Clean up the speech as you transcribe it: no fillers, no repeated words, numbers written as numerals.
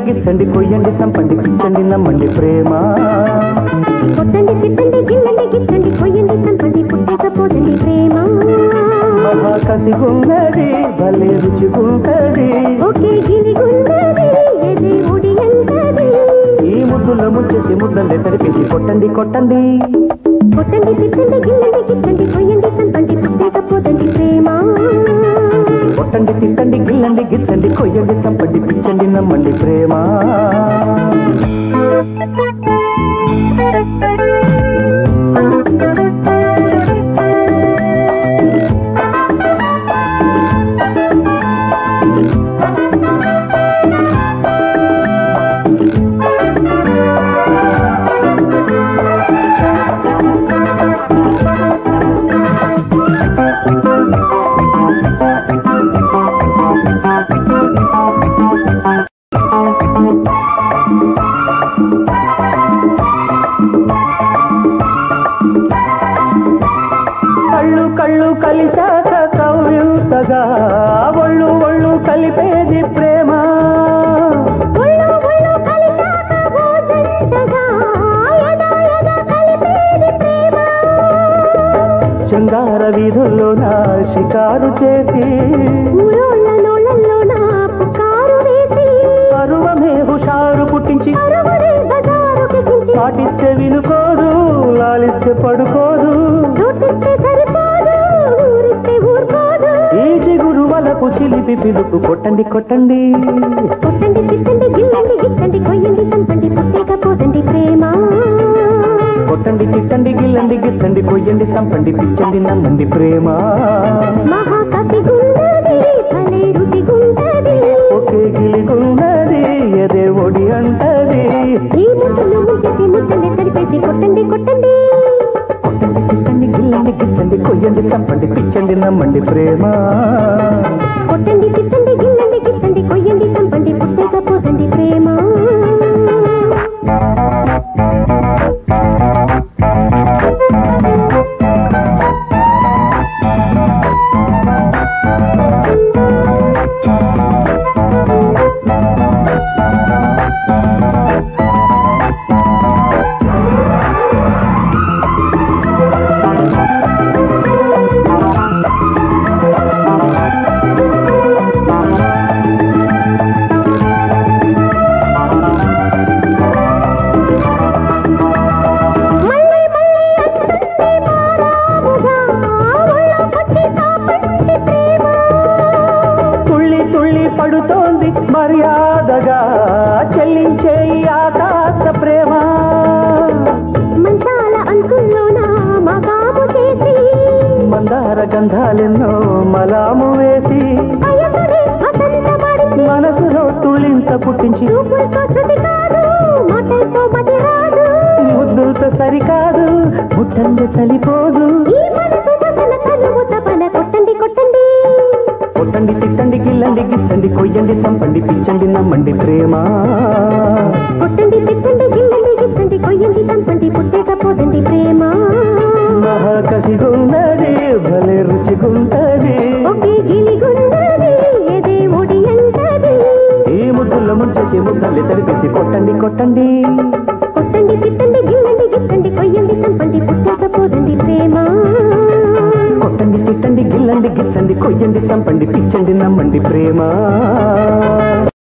గిచ్చండి కొయ్యండి సంపండి పిచ్చండి నమ్మండి ప్రేమ కొట్టండి తిట్టండి గిల్లండి గిచ్చండి కొయ్యండి సంపండి పుట్టకపోదండి ప్రేమ మహాకసిగున్నది భలే రుచిగుంటది ఒకే గిలిగున్నది ఎదే ఒడియంటది ఈ ముద్దుల ముంచేసి ముద్దలే తరిపేసి కొట్టండి కొట్టండి కొట్టండి తిట్టండి గిల్లండి గిచ్చండి కొయ్యండి సంపండి పుట్టకపోదండి ప్రేమ కొట్టండి తిట్టండి గిల్లండి గిచ్చండి కొయ్యండి సంపండి పిచ్చండి నమ్మండి ప్రేమ కళ్ళు కళ్ళు కలిశాక కవ్యూతగా ఒళ్ళు ఒళ్ళు కలిపేది ప్రేమ శృంగార వీధుల్లో నా షికారు చేసి పరువమే హుషారు పుట్టించి పాటిస్తే వినుకోదు లాలిస్తే పడుకోదు ఈ చిగురు వలకు చిలిపి పిలుపు కొట్టండి కొట్టండి కొట్టండి తిట్టండి గిల్లండి గిచ్చండి కొయ్యండి సంపండి పుట్టకపోదండి ప్రేమ కొట్టండి తిట్టండి గిల్లండి గిచ్చండి కొయ్యండి సంపండి పిచ్చండి నమ్మండి ప్రేమ మహాకసిగున్నది భలే రుచిగుంటది ఒకే గిలిగున్నది ఎదే ఒడి అంటది ఈ ముద్దలు ముంచేసి ముద్దలే సరిపేసి కొట్టండి కొట్టండి కొట్టండి తిట్టండి గిల్లండి గిచ్చండి కొయ్యండి సంపండి పిచ్చండి నమ్మండి ప్రేమ కొట్టండి తిట్టండి గిల్లండి గిచ్చండి కొయ్యండి సంపండి పుట్టకపోదండి ప్రేమ పడుతోంది మర్యాదగా చెల్లించే ఆకాశ ప్రేమ మంచాల అంచుల్లోన మగాము చేసి మందార గంధాలెన్నో మలాము వేసి మనసులో తుళింత పుట్టించి ముద్దులతో సరికాదు ముట్టండి సరిపోదు కొట్టండి కొట్టండి కొట్టండి తిట్టండి గిల్లండి గిచ్చండి కొయ్యండి సంపండి పిచ్చండి నమ్మండి ప్రేమ కొట్టండి తిట్టండి గిల్లండి గిచ్చండి కొయ్యండి సంపండి పుట్టకపోదండి ప్రేమ మహాకసిగున్నది భలే రుచిగుంటది ఒకే గిలిగున్నది ఎదే ఒడియంటది ఈ ముద్దుల ముంచేసి ముద్దల్ని తరిపేసి కొట్టండి కొట్టండి కొట్టండి తిట్టండి గిల్లండి గిచ్చండి కొయ్యండి సంపండి పుట్టకపోదండి ప్రేమ కొట్టండి తిట్టండి గిల్లండి గిచ్చండి కొయ్యండి సంపండి పిచ్చండి నమ్మండి ప్రేమ